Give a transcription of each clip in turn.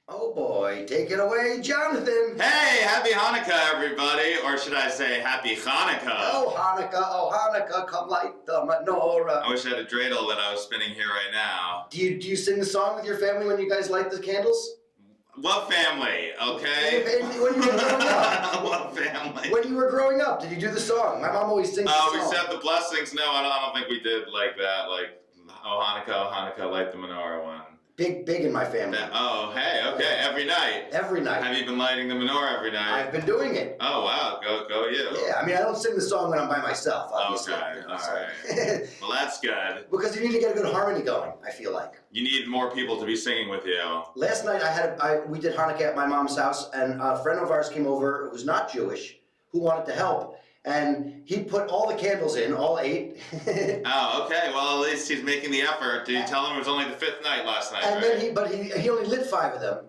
Oh boy, take it away, Jonathan. Hey, happy Hanukkah, everybody. Or should I say happy Hanukkah? Oh Hanukkah, come light the menorah. I wish I had a dreidel that I was spinning here right now. Do you sing the song with your family when you guys light the candles? What family, okay? When you were growing up. What family? When you were growing up, did you do the song? My mom always sings the song. We said the blessings. No, I don't think we did like that. Like, oh Hanukkah, light the menorah one. Big in my family. Oh, hey, okay, every night. Every night. Have you been lighting the menorah every night? I've been doing it. Oh, wow, go you. Yeah, I mean, I don't sing the song when I'm by myself, obviously. Okay, You know, all so. right. Well, that's good. Because you need to get a good harmony going, I feel like. You need more people to be singing with you. Last night we did Hanukkah at my mom's house, and a friend of ours came over who was not Jewish, who wanted to help. And he put all the candles in, all 8. Oh, okay. Well, at least he's making the effort. Did you tell him it was only the 5th night last night? And right? then he only lit 5 of them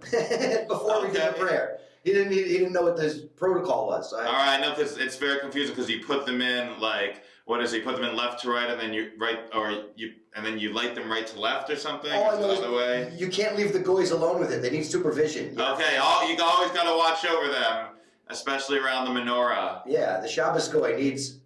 before we did the prayer. He didn't know what this protocol was. So all right, no, because it's very confusing because you put them in like what is it? You put them in left to right, and then you light them right to left or something. All I know is the other way. You can't leave the goys alone with it. They need supervision. Okay, you always got to watch over them, especially around the menorah. Yeah, the Shabbos goy needs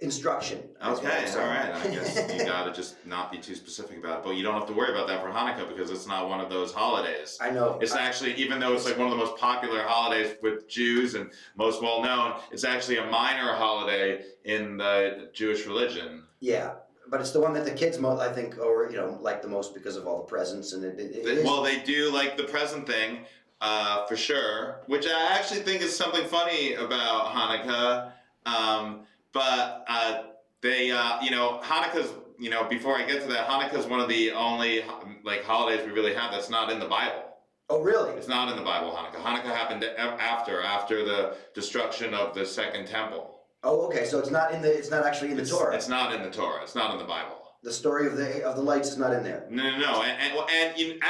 instruction. Okay, all right. I guess you gotta just not be too specific about it, but you don't have to worry about that for Hanukkah because it's not one of those holidays. I know. It's actually, even though it's like one of the most popular holidays with Jews and most well known, it's actually a minor holiday in the Jewish religion. Yeah. But it's the one that the kids, I think, or like the most because of all the presents and Well, they do like the present thing, for sure, which I actually think is something funny about Hanukkah. But Hanukkah's, before I get to that, Hanukkah's one of the only like holidays we really have that's not in the Bible. Oh, really? It's not in the Bible, Hanukkah. Hanukkah happened after the destruction of the Second Temple. Oh, okay. So it's not actually in the Torah. It's not in the Torah. It's not in the Bible. The story of the lights is not in there. No. And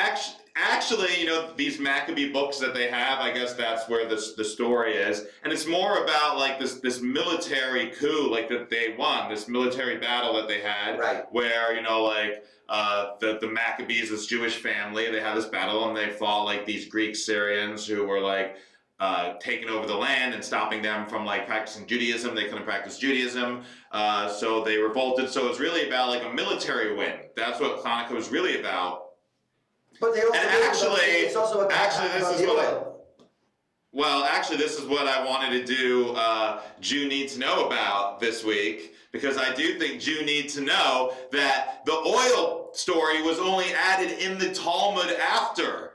actually, these Maccabee books that they have, I guess that's where the story is, and it's more about like this military coup, like that they won, this military battle that they had, right? Where the Maccabees, this Jewish family, they had this battle and they fought like these Greek Syrians who were like taking over the land and stopping them from like practicing Judaism. They couldn't practice Judaism, so they revolted. So it's really about like a military win. That's what Hanukkah was really about. But they also this is what I wanted to do. Jew need to know about this week, because I do think Jew need to know that the oil story was only added in the Talmud after.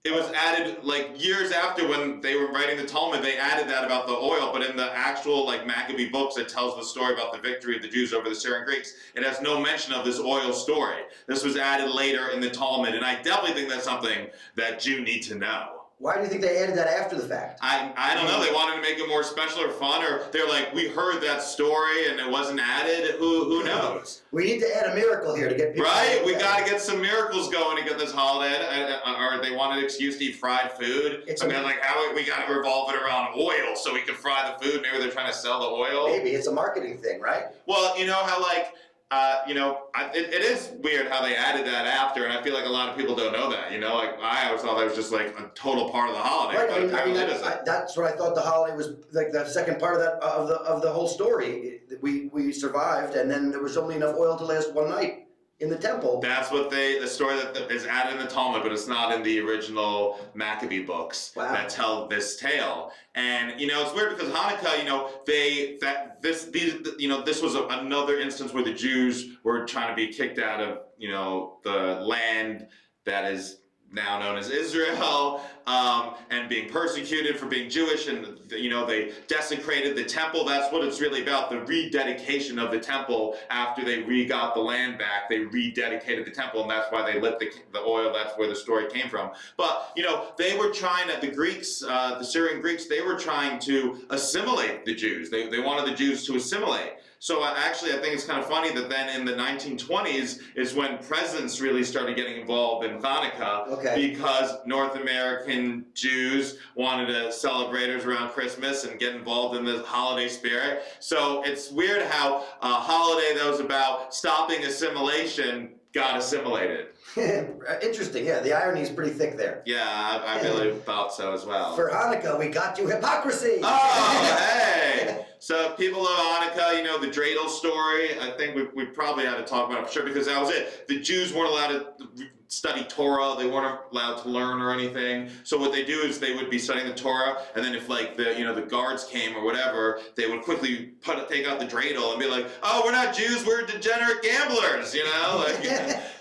It was added like years after when they were writing the Talmud. They added that about the oil, but in the actual like Maccabee books that tells the story about the victory of the Jews over the Syrian Greeks, it has no mention of this oil story. This was added later in the Talmud, and I definitely think that's something that Jew need to know. Why do you think they added that after the fact? I don't know. They wanted to make it more special or fun, or they're like, we heard that story and it wasn't added. Who knows? We need to add a miracle here to get people. Right? We got to get some miracles going to get this holiday. Or they wanted an excuse to eat fried food. They're like, we got to revolve it around oil so we can fry the food. Maybe they're trying to sell the oil. Maybe it's a marketing thing, right? Well, you know how like. It is weird how they added that after, and I feel like a lot of people don't know that. Like I always thought that was just like a total part of the holiday. Right. But that's what I thought the holiday was, like the second part of that of the whole story. We survived, and then there was only enough oil to last one night in the temple. That's what the story that is added in the Talmud, but it's not in the original Maccabee books that tell this tale. And it's weird because Hanukkah, this was another instance where the Jews were trying to be kicked out of the land that is now known as Israel, and being persecuted for being Jewish, and they desecrated the temple. That's what it's really about, the rededication of the temple. After they got the land back, they rededicated the temple, and that's why they lit the oil. That's where the story came from. But they were trying to, the Greeks, the Syrian Greeks, they were trying to assimilate the Jews. They wanted the Jews to assimilate. So actually, I think it's kind of funny that then in the 1920s is when presidents really started getting involved in Hanukkah, because North American Jews wanted to celebrate around Christmas and get involved in the holiday spirit. So it's weird how a holiday that was about stopping assimilation got assimilated. Interesting, yeah, the irony is pretty thick there. Yeah, I really thought so as well. For Hanukkah, we got you hypocrisy! Oh, hey! So people love Hanukkah, you know, the dreidel story. I think we probably had to talk about it for sure because that was it. The Jews weren't allowed to study Torah. They weren't allowed to learn or anything. So what they do is they would be studying the Torah, and then if like the guards came or whatever, they would quickly take out the dreidel and be like, "Oh, we're not Jews. We're degenerate gamblers." You know, like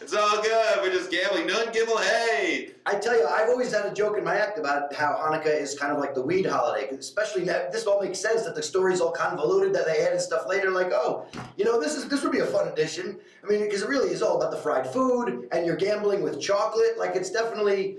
it's all good. We're just gambling. None gimel. Hey. I tell you, I've always had a joke in my act about how Hanukkah is kind of like the weed holiday, especially now. This all makes sense that the story's all convoluted, that they added stuff later, like, oh, this would be a fun addition. I mean, because it really is all about the fried food, and you're gambling with chocolate, like it's definitely...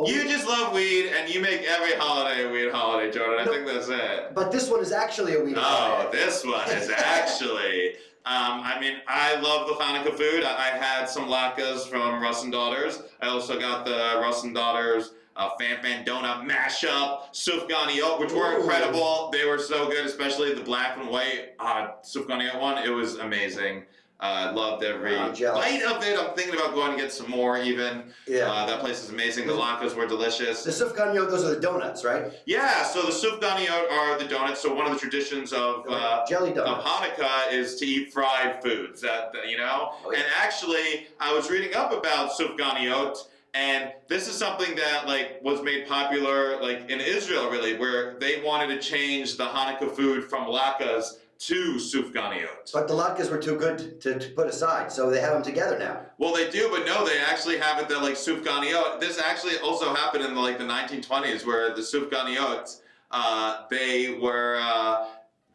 You just love weed, and you make every holiday a weed holiday, Jordan. I think that's it. But this one is actually a weed holiday. Oh, this one is actually... I mean, I love the Hanukkah food. I had some latkes from Russ and Daughters. I also got the Russ and Daughters Fan Donut mashup, sufganiyot, which were incredible. They were so good, especially the black and white sufganiyot one. It was amazing. Loved every bite of it. I'm thinking about going to get some more even. Yeah. That place is amazing. The latkes were delicious. The sufganiyot, those are the donuts, right? Yeah, so the sufganiyot are the donuts. So one of the traditions of jelly donuts. Of Hanukkah is to eat fried foods. You know? Oh, yeah. And actually, I was reading up about sufganiyot, and this is something that like was made popular like in Israel really, where they wanted to change the Hanukkah food from latkes to sufganiyot. But the latkes were too good to put aside, so they have them together now. Well, they do, but no, they actually have it that like sufganiyot. This actually also happened in like the 1920s, where the sufganiyot, they were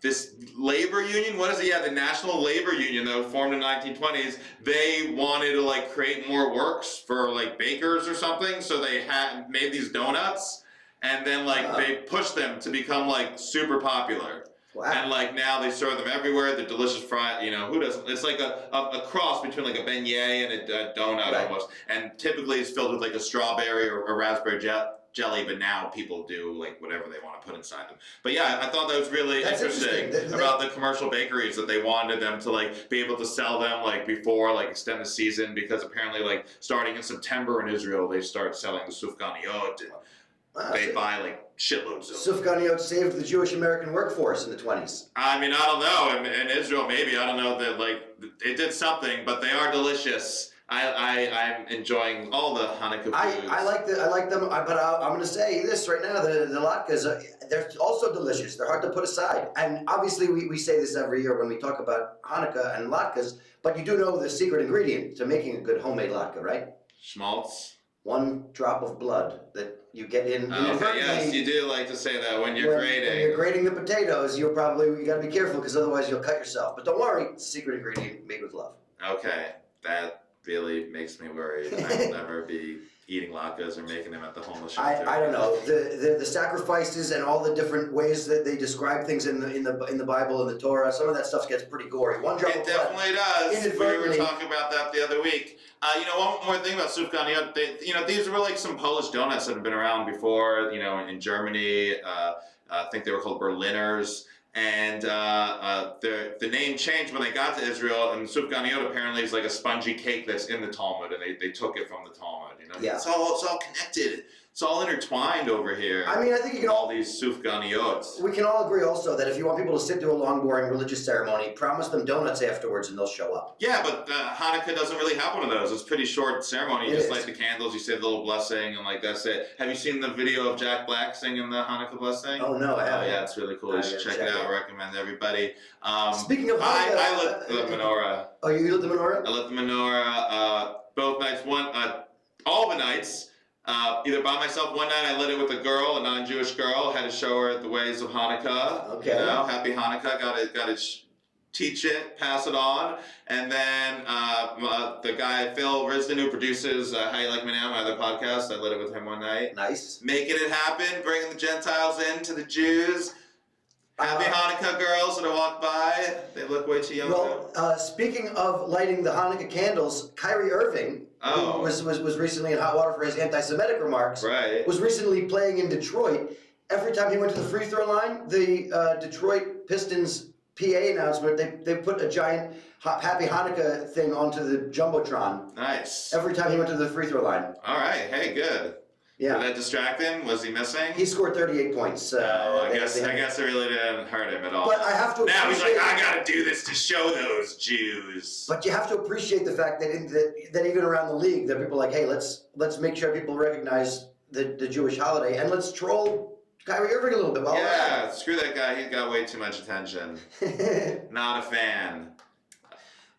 this labor union. What is it? Yeah, the National Labor Union that was formed in the 1920s. They wanted to like create more works for like bakers or something, so they had made these donuts, and then like they pushed them to become like super popular. Wow. And like now they serve them everywhere. They're delicious fried. You know, who doesn't? It's like a cross between like a beignet and a donut almost. And typically it's filled with like a strawberry or a raspberry jelly. But now people do like whatever they want to put inside them. But yeah, I thought that was really interesting about the commercial bakeries, that they wanted them to like be able to sell them like before like extend the season, because apparently like starting in September in Israel they start selling the sufganiyot. And they buy like shitloads of them. Sufganiyot saved the Jewish American workforce in the 20s. I mean, I don't know. In Israel, maybe. I don't know that, like, it did something, but they are delicious. I'm enjoying all the Hanukkah foods. I like them, but I'm going to say this right now. The latkes, they're also delicious. They're hard to put aside. And obviously, we say this every year when we talk about Hanukkah and latkes, but you do know the secret ingredient to making a good homemade latke, right? Schmaltz? 1 drop of blood that you get in. Okay, yes, you do like to say that when you're grating. When you're grating the potatoes, you got to be careful, because otherwise you'll cut yourself. But don't worry, it's a secret ingredient made with love. Okay, that really makes me worried. I will never be eating latkes or making them at the homeless shelter. I don't know, the sacrifices and all the different ways that they describe things in the Bible and the Torah. Some of that stuff gets pretty gory. 1 drop of blood. It definitely does. We were talking about that the other week. One more thing about sufganiyot. These were like some Polish donuts that have been around before. In Germany, I think they were called Berliners. And the name changed when they got to Israel, and sufganiyot apparently is like a spongy cake that's in the Talmud, and they took it from the Talmud. Yeah. It's all connected. It's all intertwined over here. I mean, I think you can all these sufganiyot. We can all agree also that if you want people to sit through a long, boring religious ceremony, promise them donuts afterwards, and they'll show up. Yeah, but Hanukkah doesn't really have one of those. It's a pretty short ceremony. You just light the candles, you say the little blessing, and like that's it. Have you seen the video of Jack Black singing the Hanukkah blessing? Oh no, I haven't. Yeah, it's really cool. You should check it out. I recommend everybody. Speaking of Hanukkah, I lit the menorah. Oh, you lit the menorah? I lit the menorah both nights. All the nights. Either by myself one night, I lit it with a girl, a non-Jewish girl. Had to show her the ways of Hanukkah. Okay. Happy Hanukkah. Got to teach it, pass it on. And then the guy Phil Risden, who produces How You Like Me Now, my other podcast, I lit it with him one night. Nice. Making it happen, bringing the Gentiles in to the Jews. Happy Hanukkah girls that I walk by. They look way too young. Well, speaking of lighting the Hanukkah candles, Kyrie Irving, who was recently in hot water for his anti-Semitic remarks, was recently playing in Detroit. Every time he went to the free throw line, the Detroit Pistons PA announcement, they put a giant Happy Hanukkah thing onto the Jumbotron Nice. every time he went to the free throw line. All right. Hey, good. Yeah. Did that distract him? Was he missing? He scored 38 points. I guess it really didn't hurt him at all. But I have to now he's like, appreciate- I gotta do this to show those Jews. But you have to appreciate the fact that even around the league, that people are like, hey, let's make sure people recognize the Jewish holiday, and let's troll Kyrie Irving a little bit. Yeah, screw that guy. He's got way too much attention. Not a fan.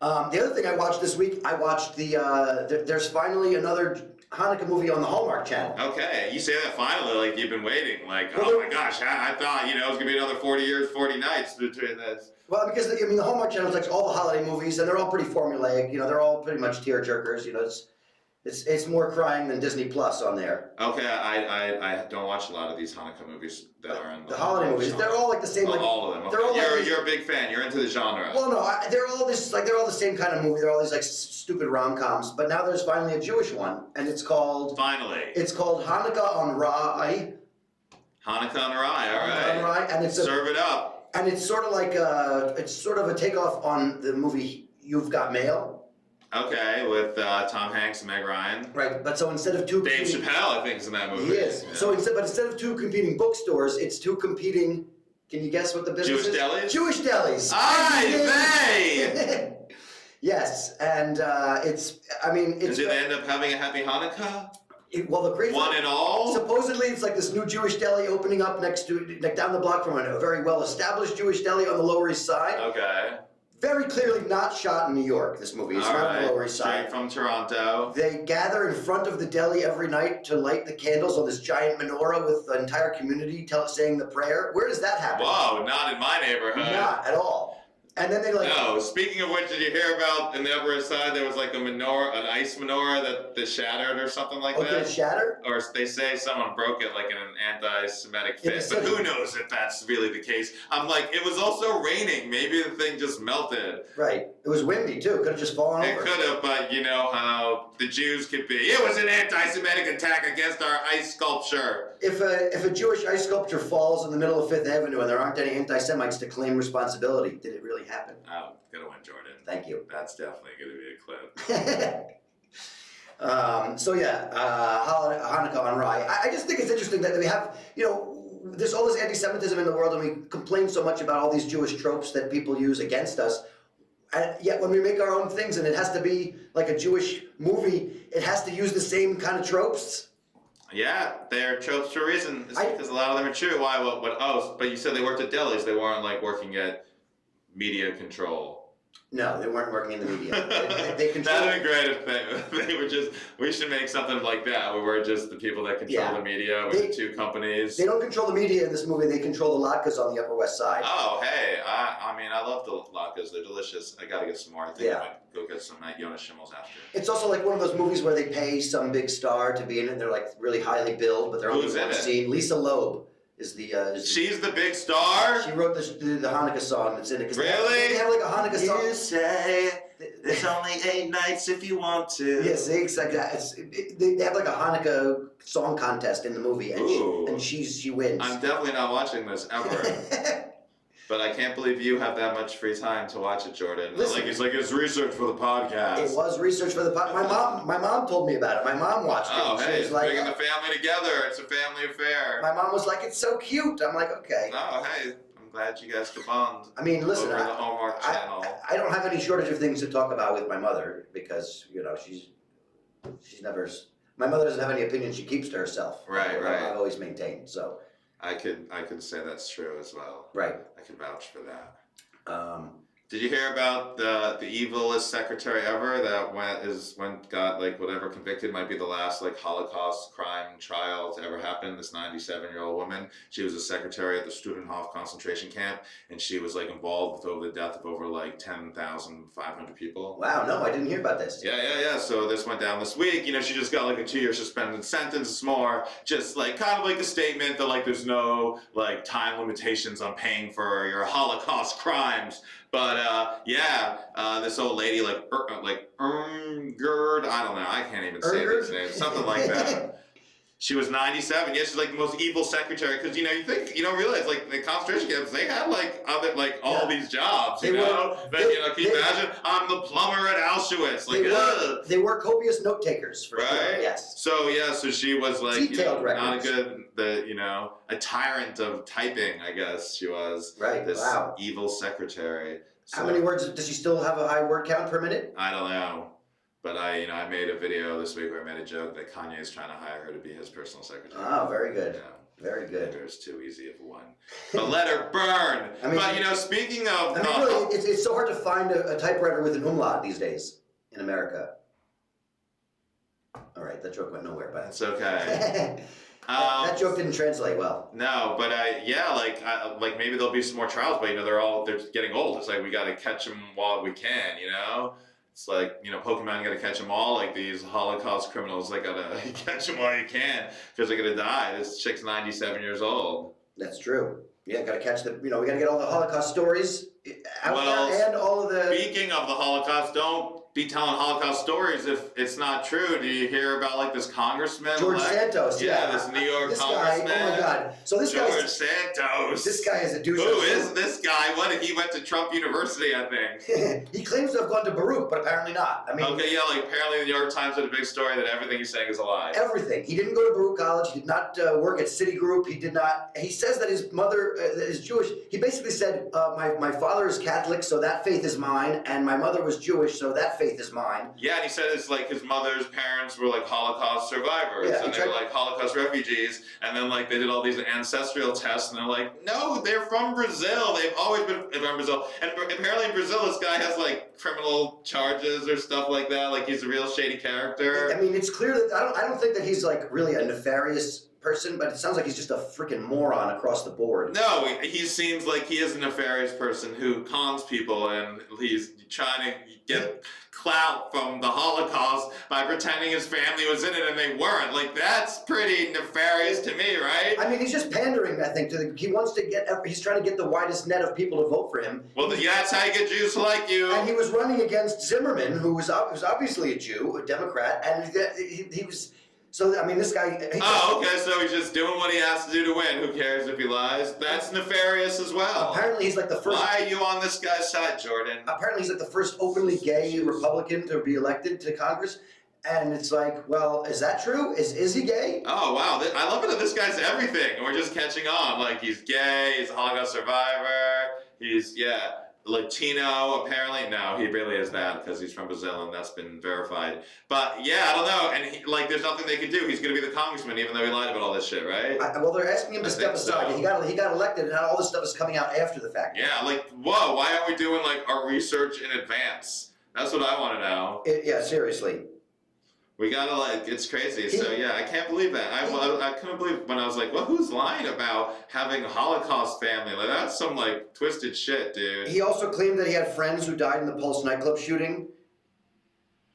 The other thing I watched this week, I watched there's finally another Hanukkah movie on the Hallmark Channel. Okay, you say that finally, like you've been waiting. Like, Well, oh my gosh, I thought, it was gonna be another 40 years, 40 nights between this. Well, because the Hallmark Channel is like all the holiday movies, and they're all pretty formulaic. They're all pretty much tear jerkers. It's more crying than Disney Plus on there. Okay, I don't watch a lot of these Hanukkah movies that are in the holiday movies. genre. They're all like the same. Like, all of them. Okay. They're all You're a big fan. You're into the genre. Well, no, they're all the same kind of movie. They're all these like stupid rom-coms. But now there's finally a Jewish one, and it's called Hanukkah on Rye. Hanukkah on Rye. All right. Hanukkah on Rye, and serve it up. And it's sort of like it's sort of a takeoff on the movie You've Got Mail. Okay, with Tom Hanks and Meg Ryan. Right, but so instead of two... Dave Chappelle, I think, is in that movie. He is. Yeah. So instead of two competing bookstores, it's two competing... Can you guess what the business is? Jewish delis? Jewish delis. Aye, they! Yes, and it's... And do they end up having a happy Hanukkah? Well, the crazy... One and all? Supposedly, it's like this new Jewish deli opening up down the block from a very well-established Jewish deli on the Lower East Side. Okay. Very clearly not shot in New York, this movie. It's not on the Lower East Side. Straight from Toronto. They gather in front of the deli every night to light the candles on this giant menorah with the entire community saying the prayer. Where does that happen? Whoa, not in my neighborhood. Not at all. And then they No, speaking of which, did you hear about in the Upper East Side there was like a menorah, an ice menorah that shattered or something like that? Did it shatter? Or they say someone broke it like in an anti-Semitic fit, but who knows if that's really the case. I'm like, it was also raining. Maybe the thing just melted. Right. It was windy too. Could have just fallen over. It could have, but you know how the Jews could be. It was an anti-Semitic attack against our ice sculpture. If a Jewish ice sculpture falls in the middle of Fifth Avenue and there aren't any anti-Semites to claim responsibility, did it really happen? Oh, good one, Jordan. Thank you. That's definitely going to be a clip. Hanukkah on Rye. I just think it's interesting that we have, there's all this anti-Semitism in the world, and we complain so much about all these Jewish tropes that people use against us. And yet when we make our own things and it has to be like a Jewish movie, it has to use the same kind of tropes. Yeah, they're tropes for a reason. It's because a lot of them are true. Why? But you said they worked at delis. They weren't like working at media control. No, they weren't working in the media. They control. That'd be great if they were just. We should make something like that where we're just the people that control the media with the two companies. They don't control the media in this movie. They control the latkes on the Upper West Side. Oh, hey, I love the latkes. They're delicious. I gotta get some more. I think I might go get some at Jonas Schimmel's after. It's also like one of those movies where they pay some big star to be in it. They're like really highly billed, but they're only one scene. Lisa Loeb is the. She's the big star. She wrote the Hanukkah song that's in it. Really? They have like a Hanukkah song. You say there's only 8 nights if you want to. Yes, exactly. They have like a Hanukkah song contest in the movie, and she wins. I'm definitely not watching this ever. But I can't believe you have that much free time to watch it, Jordan. Listen, it's research for the podcast. It was research for the podcast. My mom told me about it. My mom watched it. Oh, hey, it's like, bringing the family together. It's a family affair. My mom was like, "It's so cute." I'm like, "Okay." Oh, hey, I'm glad you guys could bond. I mean, listen, over the Hallmark Channel. I don't have any shortage of things to talk about with my mother because she's never. My mother doesn't have any opinion. She keeps to herself. Right. I've always maintained so. I could say that's true as well. Right. I can vouch for that. Did you hear about the evilest secretary ever that got like whatever convicted might be the last like Holocaust crime trial to ever happen? This 97-year-old woman. She was a secretary at the Studenhof concentration camp, and she was like involved with the death of over like 10,500 people. Wow, no, I didn't hear about this. Yeah. So this went down this week. She just got like a 2-year suspended sentence. It's more just like kind of like a statement that like there's no like time limitations on paying for your Holocaust crimes. But this old lady like Irmgard, I don't know, I can't even say these names, something like that. She was 97. Yeah, she's like the most evil secretary because you don't realize like the concentration camps they had like other like all these jobs. Can you imagine? I'm the plumber at Auschwitz. Like they were copious note takers for sure. Yes. So she was like detailed not a tyrant of typing. I guess she was this evil secretary. So, how many words does she still have a high word count per minute? I don't know. But I made a video this week where I made a joke that Kanye is trying to hire her to be his personal secretary. Oh, very good. Very good. There's too easy of a one. But let her burn. But speaking of, really, it's so hard to find a typewriter with an umlaut these days in America. All right, that joke went nowhere, but it's okay. That joke didn't translate well. No, but like maybe there'll be some more trials, but they're getting old. It's like we got to catch them while we can, It's like, Pokemon, you gotta catch them all, like these Holocaust criminals, they gotta catch them while you can, because they're gonna die. This chick's 97 years old. That's true. Yeah, gotta catch we gotta get all the Holocaust stories out there and all of the... Speaking of the Holocaust, don't be telling Holocaust stories if it's not true. Do you hear about like this congressman? George Santos, yeah. This New York congressman. Guy, oh my God. So this guy... George Santos. This guy is a douche. Who is this guy? He went to Trump University, I think. He claims to have gone to Baruch, but apparently not. Okay, yeah, like apparently the New York Times had a big story that everything he's saying is a lie. Everything. He didn't go to Baruch College. He did not work at Citigroup. He did not... He says that his mother is Jewish. He basically said, my father is Catholic, so that faith is mine, and my mother was Jewish, so that faith is mine. Yeah, and he said it's like his mother's parents were like Holocaust survivors, and they were like Holocaust refugees, and then like they did all these ancestral tests, and they're like, no, they're from Brazil. They've always been from Brazil. And apparently in Brazil, this guy has like criminal charges or stuff like that. Like he's a real shady character. It's clear that I don't think that he's like really a nefarious person, but it sounds like he's just a freaking moron across the board. No, he seems like he is a nefarious person who cons people, and he's trying to get clout from the Holocaust by pretending his family was in it and they weren't. Like, that's pretty nefarious to me, right? He's just pandering, I think. He's trying to get the widest net of people to vote for him. Well, that's how you get Jews to like you. And he was running against Zimmerman, who was obviously a Jew, a Democrat, and he was... So, this guy... Okay, so he's just doing what he has to do to win. Who cares if he lies? That's nefarious as well. Apparently he's like the first... Why are you on this guy's side, Jordan? Apparently he's like the first openly gay Republican to be elected to Congress. And it's like, well, is that true? Is he gay? Oh, wow. I love it that this guy's everything. We're just catching on. Like, he's gay, he's a Holocaust survivor, he's, Latino, apparently. No, he really is that because he's from Brazil and that's been verified. But yeah, I don't know. And there's nothing they can do. He's going to be the congressman even though he lied about all this shit, right? Well, they're asking him to step aside. So. He got elected and all this stuff is coming out after the fact. Yeah, whoa, why aren't we doing our research in advance? That's what I want to know. Yeah, seriously. We gotta it's crazy. So yeah, I can't believe that. I couldn't believe when I was like, well, who's lying about having a Holocaust family? Like that's some twisted shit, dude. He also claimed that he had friends who died in the Pulse nightclub shooting.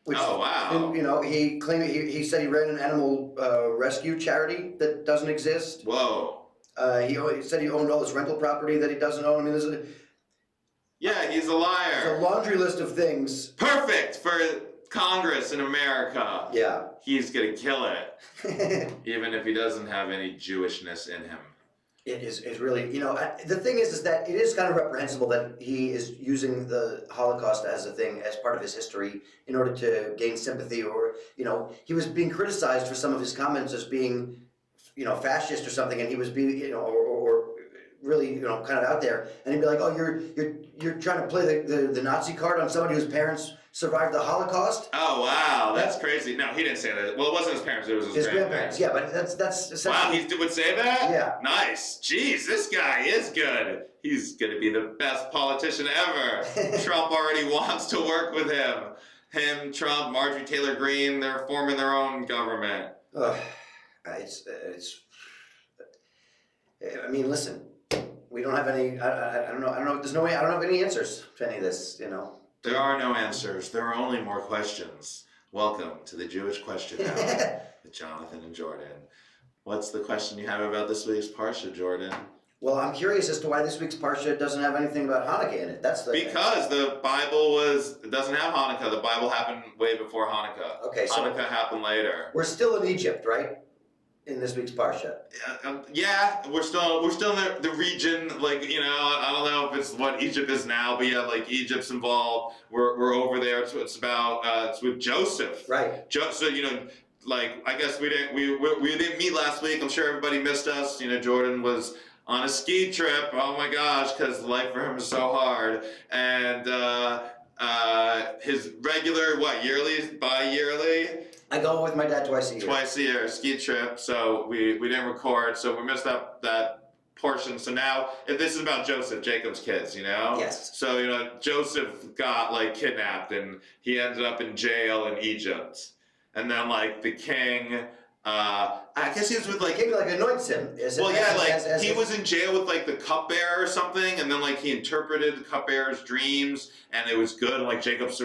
Oh wow! He claimed he said he ran an animal rescue charity that doesn't exist. Whoa! He said he owned all this rental property that he doesn't own. Yeah, he's a liar. There's a laundry list of things. Perfect for Congress in America. Yeah. He's gonna kill it. Even if he doesn't have any Jewishness in him. It is really, the thing is that it is kind of reprehensible that he is using the Holocaust as a thing, as part of his history in order to gain sympathy or, he was being criticized for some of his comments as being, fascist or something, and he was being, or really, kind of out there, and he'd be like, oh, you're trying to play the Nazi card on somebody whose parents survived the Holocaust. Oh wow, that's crazy. No, he didn't say that. Well, it wasn't his parents; it was his grandparents. Yeah, but that's wow. He would say that. Yeah. Nice. Jeez, this guy is good. He's gonna be the best politician ever. Trump already wants to work with him. Him, Trump, Marjorie Taylor Greene. They're forming their own government. Listen. We don't have any. I don't know. There's no way. I don't have any answers to any of this. There are no answers. There are only more questions. Welcome to the Jewish Question Hour with Jonathan and Jordan. What's the question you have about this week's Parsha, Jordan? Well, I'm curious as to why this week's Parsha doesn't have anything about Hanukkah in it. Because the Bible doesn't have Hanukkah. The Bible happened way before Hanukkah. Okay, so Hanukkah happened later. We're still in Egypt, right? in this week's parsha. Yeah, we're still in the region, like, I don't know if it's what Egypt is now, but yeah, like Egypt's involved. We're over there. It's about it's with Joseph. Right. So like I guess we didn't meet last week. I'm sure everybody missed us. Jordan was on a ski trip. Oh my gosh, because life for him is so hard. And his regular bi-yearly. I go with my dad twice a year. Twice a year, ski trip. So we didn't record, so we missed that portion. So now this is about Joseph, Jacob's kids, Yes. So Joseph got like kidnapped and he ended up in jail in Egypt, and then like the king. I guess he was with like the king like anoints him. He was in jail with like the cupbearer or something, and then like he interpreted the cupbearer's dreams, and it was good. Like Jacob's,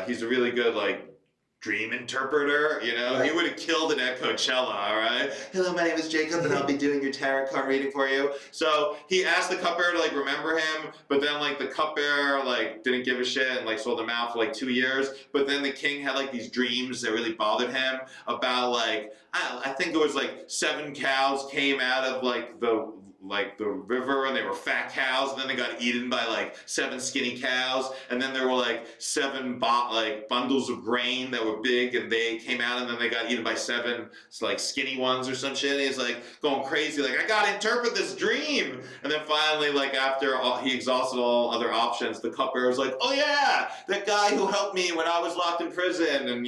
he's a really good like dream interpreter. Right. He would have killed it at Coachella. All right. Hello, my name is Jacob, and I'll be doing your tarot card reading for you. So he asked the cupbearer to like remember him, but then like the cupbearer like didn't give a shit and like sold him out for like 2 years. But then the king had like these dreams that really bothered him about like I think it was like 7 cows came out of like the river, and they were fat cows, and then they got eaten by like 7 skinny cows, and then there were like 7 bundles of grain that were big, and they came out, and then they got eaten by 7 like skinny ones or some shit. And he's like going crazy, like I gotta interpret this dream. And then finally, like after he exhausted all other options, the cupbearer was like, oh yeah, that guy who helped me when I was locked in prison, and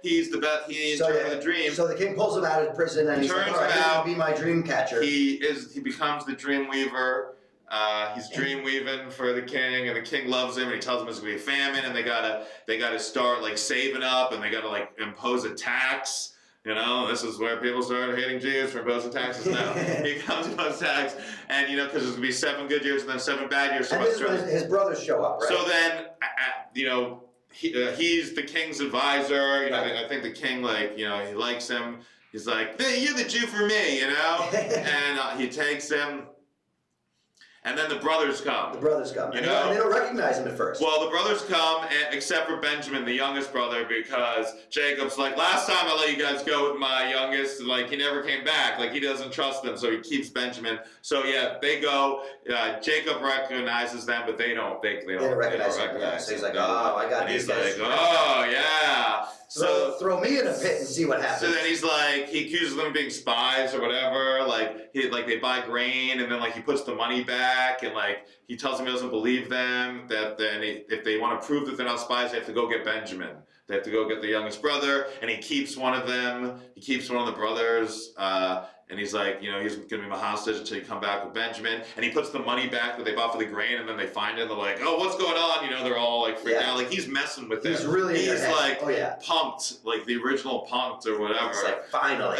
he's the best. He interpreted the dream. So the king pulls him out of prison, and he's like, all right, you're gonna be my dream catcher. He becomes the dream weaver. He's dream weaving for the king, and the king loves him, and he tells him it's gonna be a famine, and they gotta start like saving up, and they gotta like impose a tax. This is where people started hating Jews for imposing taxes now. He comes to impose tax, and because there's gonna be 7 good years and then 7 bad years. And this is when his brothers show up, right? So then, he's the king's advisor. I think the king he likes him. He's like, hey, you're the Jew for me, and he takes him, and then the brothers come. And they don't recognize him at first. Well, the brothers come, except for Benjamin, the youngest brother, because Jacob's like, last time I let you guys go with my youngest, he never came back. He doesn't trust them, so he keeps Benjamin. So yeah, they go. Jacob recognizes them, but they don't recognize him. Yeah. So he's like, oh, I got these guys. He's like, oh yeah. So throw me in a pit and see what happens. So then he's like, he accuses them of being spies or whatever. They buy grain, and then he puts the money back, and he tells them he doesn't believe them. That then if they want to prove that they're not spies, they have to go get Benjamin. They have to go get the youngest brother, and he keeps one of them. He keeps one of the brothers. And he's like, he's going to be my hostage until you come back with Benjamin. And he puts the money back that they bought for the grain, and then they find it, and they're like, oh, what's going on? They're all freaked out. He's messing with them. He's really punked, the original punked or whatever. It's finally.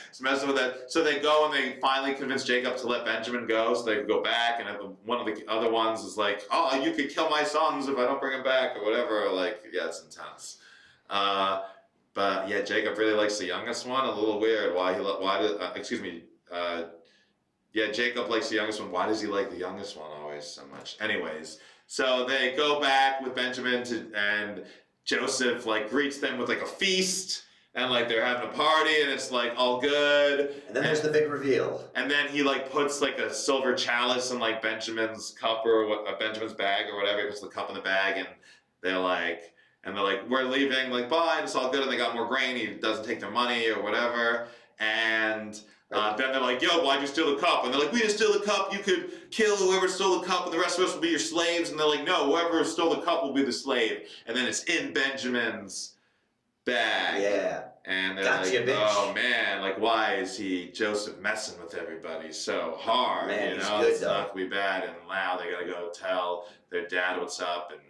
He's messing with that. So they go, and they finally convince Jacob to let Benjamin go, so they can go back. And one of the other ones is like, oh, you could kill my sons if I don't bring them back or whatever. Yeah, it's intense. But yeah, Jacob really likes the youngest one. A little weird. Jacob likes the youngest one. Why does he like the youngest one always so much? Anyways, so they go back with Benjamin and Joseph greets them with a feast, and they're having a party, and it's all good. And then there's the big reveal. And then he puts a silver chalice in Benjamin's cup or Benjamin's bag or whatever. He puts the cup in the bag, and they're like, we're leaving, bye, and it's all good, and they got more grain, he doesn't take their money or whatever, and then they're like, yo, why'd you steal the cup? And they're like, we didn't steal the cup, you could kill whoever stole the cup, and the rest of us will be your slaves, and they're like, no, whoever stole the cup will be the slave, and then it's in Benjamin's bag. Yeah. And they're gotcha, like, bitch. oh man, why is Joseph messing with everybody so hard? Man, he's good, it's not gonna be bad, and now they gotta go tell their dad what's up, and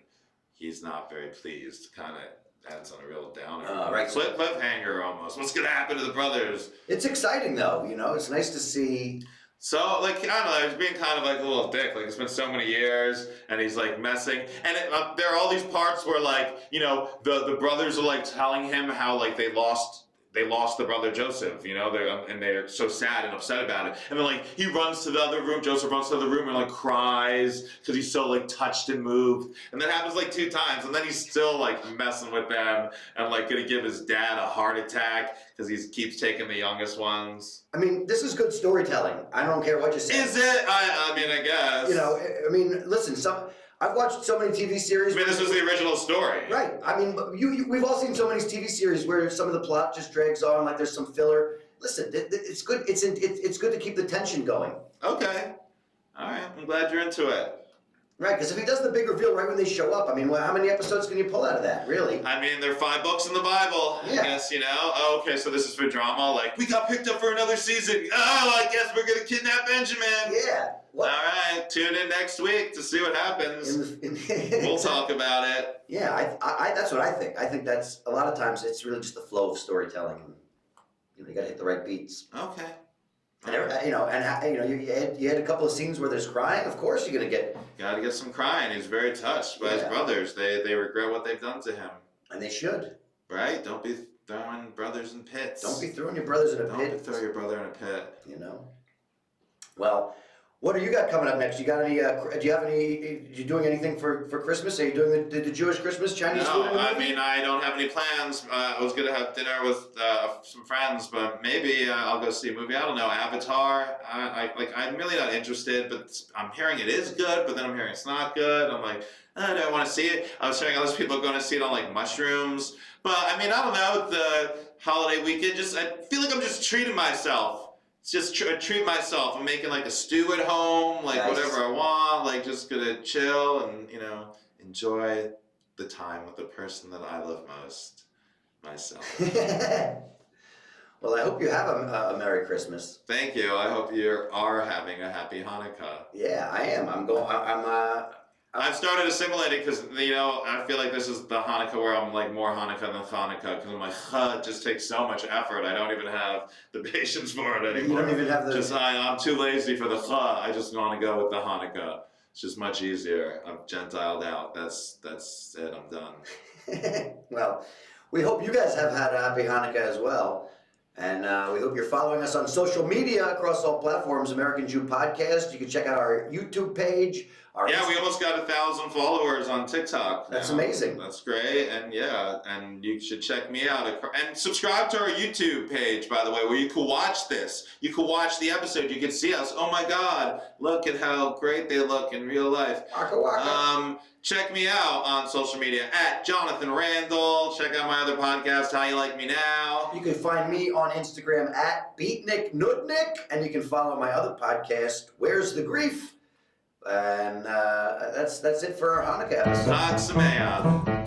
he's not very pleased. Kind of ends on a real downer. Right. Cliffhanger almost. What's gonna happen to the brothers? It's exciting though, It's nice to see. So I don't know. He's being kind of a little dick. It's been so many years, and he's messing. And there are all these parts where the brothers are telling him how they lost they lost the brother Joseph, you know, they're so sad and upset about it. And then like he runs to the other room, Joseph runs to the other room and like cries because he's so like touched and moved. And that happens like 2 times, and then he's still like messing with them and like gonna give his dad a heart attack because he keeps taking the youngest ones. I mean, this is good storytelling. I don't care what you say. Is it? I mean, I guess. You know, I mean, listen, I've watched so many TV series. I mean, this was the original story. Right. I mean, we've all seen so many TV series where some of the plot just drags on, like there's some filler. Listen, it's good. It's good to keep the tension going. Okay. All right. I'm glad you're into it. Right, because if he does the big reveal right when they show up, I mean, how many episodes can you pull out of that, really? I mean, there are 5 books in the Bible. Yeah. I guess, you know. Oh, okay, so this is for drama. Like, we got picked up for another season. Oh, I guess we're going to kidnap Benjamin. Yeah. What? All right, tune in next week to see what happens. We'll talk about it. Yeah, I that's what I think. I think that's, a lot of times, it's really just the flow of storytelling. You got to hit the right beats. Okay. And you know, you had a couple of scenes where there's crying. Of course, you're gonna get. Got to get some crying. He's very touched by his brothers. They regret what they've done to him. And they should. Right? Don't be throwing brothers in pits. Don't be throwing your brothers in a pit. Don't throw your brother in a pit. You know. Well, what do you got coming up next? You got any? Do you have any? You doing anything for Christmas? Are you doing the Jewish Christmas Chinese food? No, I mean I don't have any plans. I was gonna have dinner with some friends, but maybe I'll go see a movie. I don't know, Avatar. I'm really not interested, but I'm hearing it is good, but then I'm hearing it's not good. I'm like, I don't want to see it. I was hearing other people going to see it on like mushrooms, but I mean I don't know. The holiday weekend, I feel like I'm just treating myself. Just treat myself. I'm making like a stew at home, like Nice. whatever I want, like just gonna chill and, you know, enjoy the time with the person that I love most, myself. Well, I hope you have a Merry Christmas. Thank you. I hope you are having a happy Hanukkah. Yeah, I am. I've started assimilating because, you know, I feel like this is the Hanukkah where I'm like more Hanukkah than Hanukkah because I'm like, it just takes so much effort. I don't even have the patience for it anymore. You don't even have the. I'm too lazy for the I just want to go with the Hanukkah. It's just much easier. I'm gentiled out. That's it. I'm done. Well, we hope you guys have had a happy Hanukkah as well. And we hope you're following us on social media across all platforms, American Jew Podcast. You can check out our YouTube page. We almost got 1,000 followers on TikTok. That's amazing. That's great. And and you should check me out. And subscribe to our YouTube page, by the way, where you can watch this. You can watch the episode. You can see us. Oh my God, look at how great they look in real life. Waka waka. Check me out on social media at Jonathan Randall. Check out my other podcast, How You Like Me Now. You can find me on Instagram at BeatnikNudnik, and you can follow my other podcast, Where's the Grief? And that's it for our Hanukkah episode. Chag Sameach.